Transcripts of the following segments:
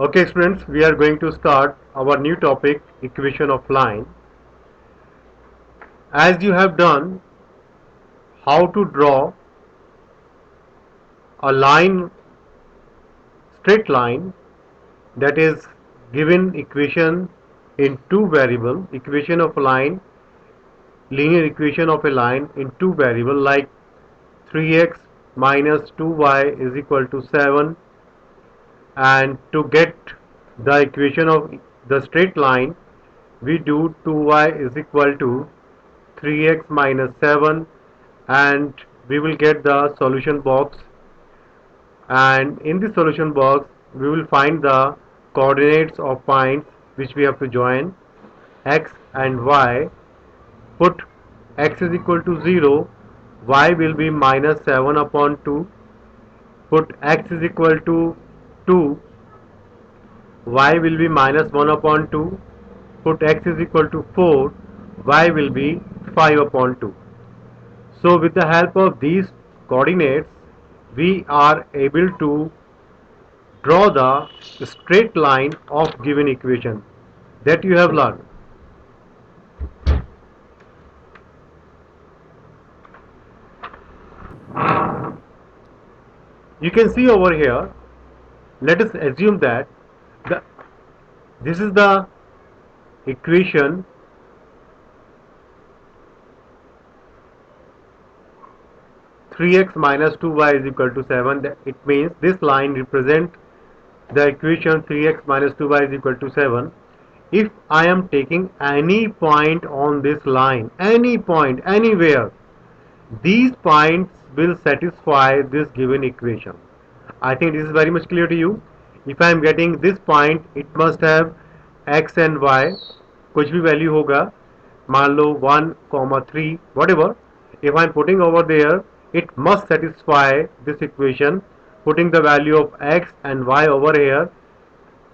Okay students, we are going to start our new topic, equation of line. As you have done how to draw a line, straight line, that is given equation in two variable, equation of a line, linear equation of a line in two variable like 3x minus 2y is equal to 7, and to get the equation of the straight line we do 2y is equal to 3x minus 7, and we will get the solution box, and in the solution box we will find the coordinates of points which we have to join, x and y. Put x is equal to 0, y will be minus 7 upon 2. Put x is equal to 2, y will be minus 1 upon 2. Put x is equal to 4, y will be 5 upon 2. So with the help of these coordinates we are able to draw the straight line of given equation that you have learned. You can see over here, let us assume that the this is the equation three x minus 2y is equal to 7. It means this line represents the equation 3x minus 2y is equal to 7. If I am taking any point on this line, any point, anywhere, these points will satisfy this given equation. I think this is very much clear to you. If I am getting this point, it must have x and y, कुछ भी value होगा, मान लो 1, 3, whatever. If I am putting over there, it must satisfy this equation. Putting the value of x and y over here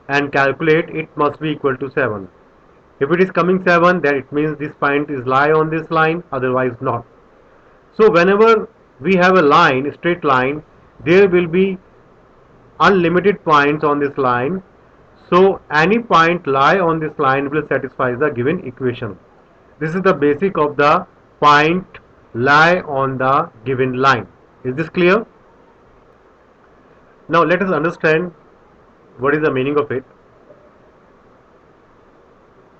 and calculate, it must be equal to 7. If it is coming 7, then it means this point is lie on this line, otherwise not. So whenever we have a line, a straight line, there will be unlimited points on this line. So any point lie on this line will satisfy the given equation. This is the basic of the point lie on the given line. Is this clear? Now let us understand what is the meaning of it.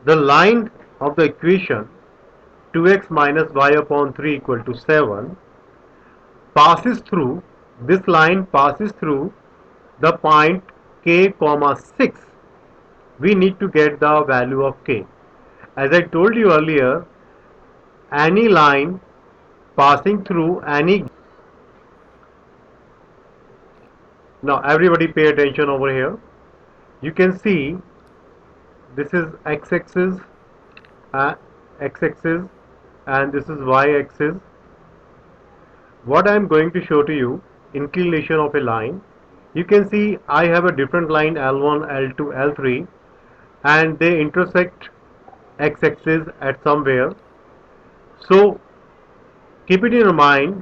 The line of the equation 2x minus y upon 3 equal to 7 passes through, this line passes through the point k comma 6. We need to get the value of k. As I told you earlier, any line passing through any, now everybody pay attention over here. You can see this is x-axis, x-axis, and this is y-axis. What I am going to show to you, inclination of a line. You can see I have a different line L1, L2, L3, and they intersect x-axis at somewhere. So keep it in your mind,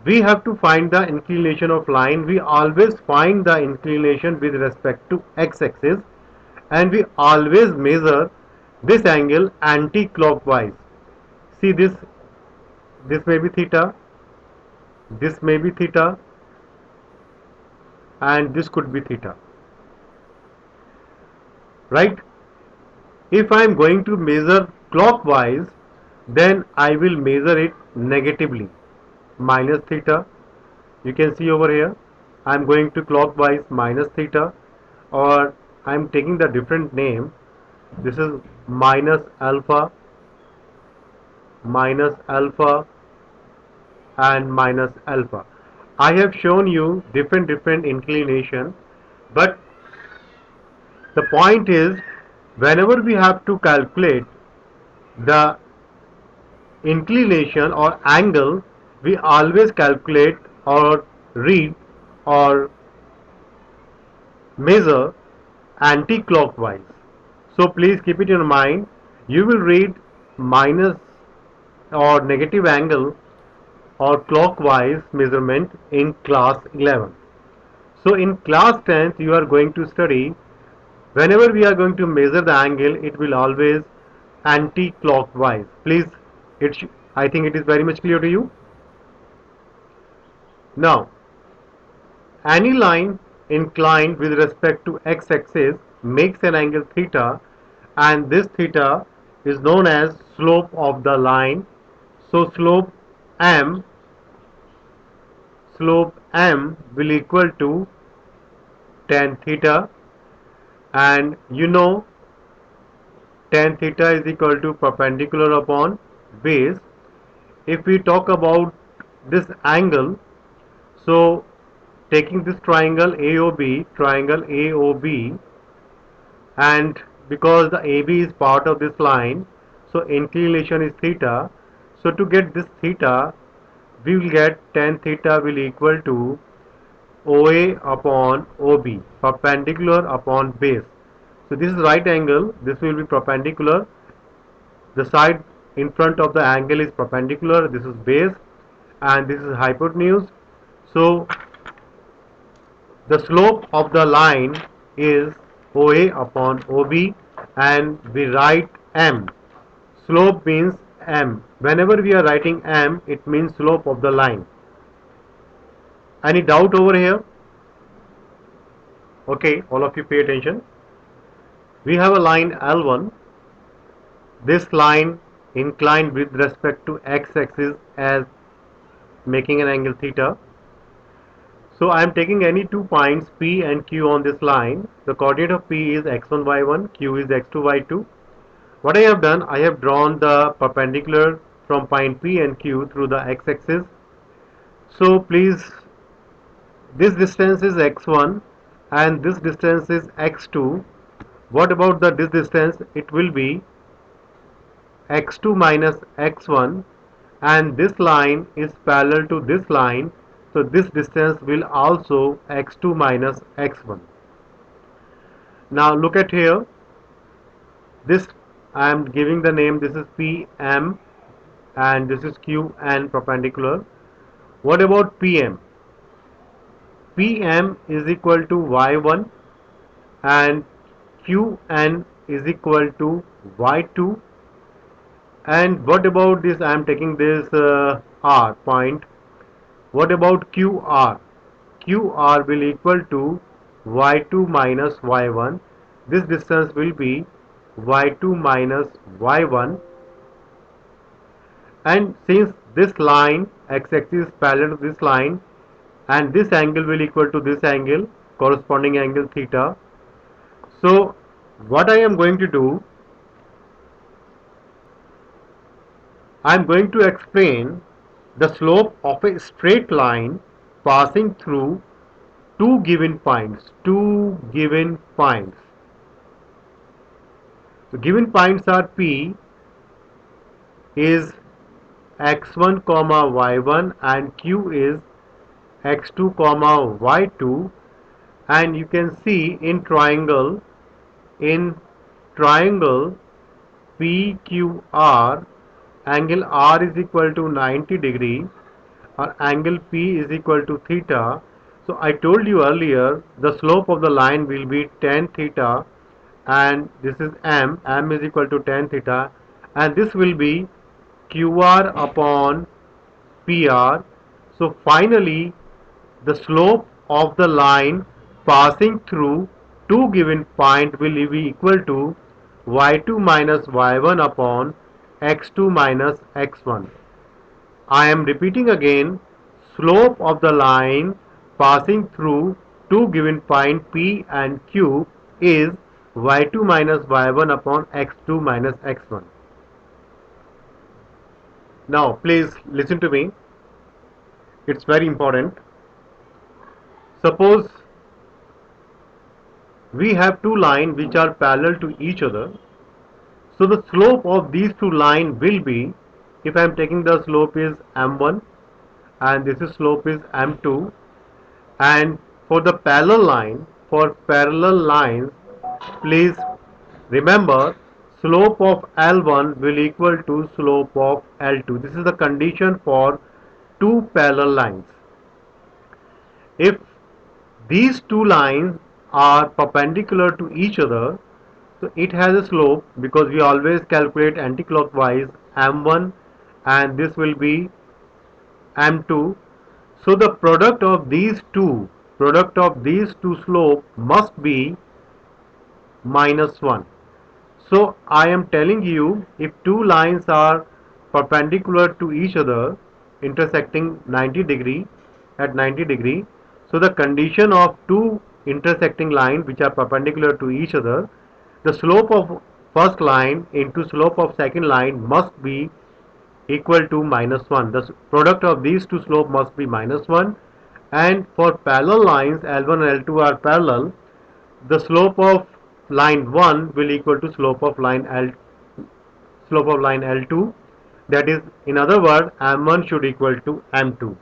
we have to find the inclination of line. We always find the inclination with respect to x-axis, and we always measure this angle anti-clockwise. See this may be theta, this may be theta, and this could be theta, right? If I am going to measure clockwise, then I will measure it negatively, minus theta. You can see over here I am going to clockwise minus theta, or I am taking the different name. This is minus alpha, and minus alpha. I have shown you different inclination, but the point is, whenever we have to calculate the inclination or angle, we always calculate or read or measure anti-clockwise. So please keep it in mind. You will read minus or negative angle or clockwise measurement in class 11. So in class 10th you are going to study, whenever we are going to measure the angle, it will always anti-clockwise. Please, I think it is very much clear to you. Now, any line inclined with respect to x-axis makes an angle theta, and this theta is known as slope of the line. So slope m will equal to tan theta, and you know tan theta is equal to perpendicular upon base. If we talk about this angle, so taking this triangle AOB, and because the AB is part of this line, so inclination is theta. So to get this theta, we will get tan theta will equal to OA upon OB, perpendicular upon base. So this is right angle, this will be perpendicular, the side in front of the angle is perpendicular, this is base, and this is hypotenuse. So the slope of the line is OA upon OB, and we write M. Slope means M. Whenever we are writing M, it means slope of the line. Any doubt over here? Okay, all of you pay attention. We have a line L1. This line inclined with respect to x-axis as making an angle theta. So I am taking any 2 points P and Q on this line. The coordinate of P is x1, y1, Q is x2, y2. What I have done, I have drawn the perpendicular from point P and Q through the x-axis. So please, this distance is x1 and this distance is x2. What about this distance? It will be x2 minus x1, and this line is parallel to this line, so this distance will also x2 minus x1. Now look at here, this I am giving the name, this is PM and this is QN perpendicular. What about PM? PM is equal to y1 and Qn is equal to y2. And what about this? I am taking this R point. What about QR? QR will equal to y2 minus y1. This distance will be y2 minus y1. And since this line x-axis is parallel to this line, and this angle will equal to this angle, corresponding angle theta. So what I am going to do, I am going to explain the slope of a straight line passing through two given points. So given points are P is x1 comma y1 and Q is x2 comma y2, and you can see in triangle PQR, angle R is equal to 90 degree, or angle P is equal to theta. So I told you earlier the slope of the line will be tan theta, and this is M is equal to tan theta, and this will be QR upon PR. So finally the slope of the line passing through two given point will be equal to y2 minus y1 upon x2 minus x1. I am repeating again, slope of the line passing through two given point P and Q is y2 minus y1 upon x2 minus x1. Now please listen to me, it's very important. Suppose we have two lines which are parallel to each other. So the slope of these two lines will be, if I am taking the slope is m1 and this is slope is m2, and for the parallel lines, please remember slope of L1 will equal to slope of L2. This is the condition for two parallel lines. If these two lines are perpendicular to each other, so it has a slope, because we always calculate anti-clockwise, m1, and this will be m2. So the product of these two slope must be minus 1. So I am telling you, if two lines are perpendicular to each other, intersecting 90 degree at 90 degree, so the condition of two intersecting lines which are perpendicular to each other, the slope of first line into slope of second line must be equal to minus 1. The product of these two slope must be minus 1, and for parallel lines L1 and L2 are parallel, the slope of line 1 will equal to slope of line L2, that is, in other words, M1 should equal to M2.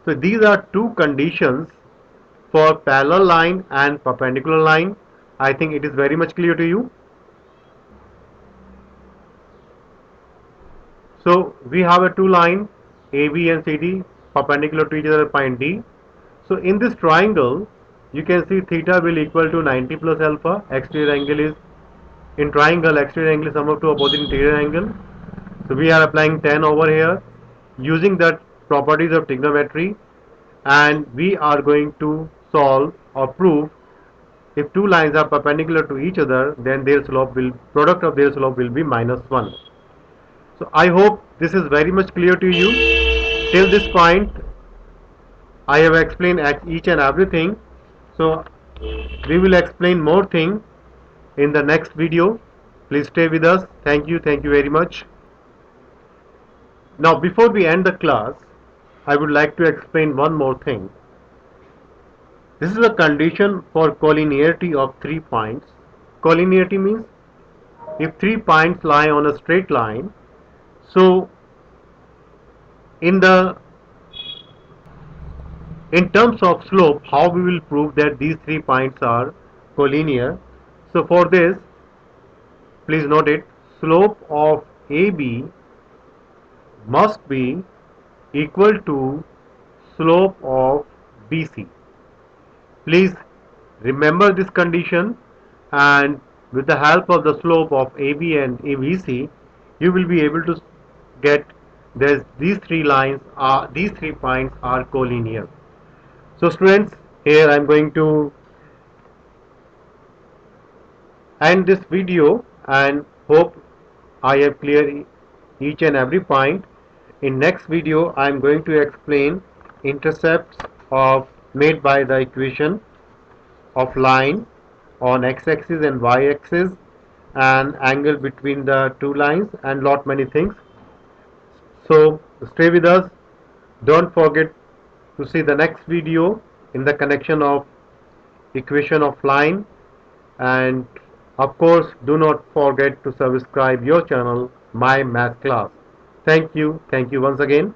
So these are two conditions for parallel line and perpendicular line. I think it is very much clear to you. So we have a two line AB and CD perpendicular to each other at point D. So in this triangle, you can see theta will equal to 90 plus alpha. Exterior angle is, in triangle, exterior angle is sum of two opposite interior angle. So we are applying tan over here using the properties of trigonometry, and we are going to solve or prove if two lines are perpendicular to each other, then their product of their slope will be minus 1. So I hope this is very much clear to you. Till this point I have explained each and everything. So we will explain more thing in the next video. Please stay with us. Thank you. Thank you very much. Now before we end the class, I would like to explain one more thing. This is a condition for collinearity of 3 points. Collinearity means if 3 points lie on a straight line, so in terms of slope, how we will prove that these 3 points are collinear. So for this, please note it, slope of AB must be equal to slope of BC. Please remember this condition, and with the help of the slope of AB and ABC, you will be able to get these these 3 points are collinear. So students, here I am going to end this video and hope I have cleared each and every point. In next video I am going to explain intercepts of made by the equation of line on x-axis and y-axis, and angle between the two lines, and lot many things. So stay with us. Don't forget to see the next video in the connection of equation of line, and of course do not forget to subscribe your channel My Math Class. Thank you once again.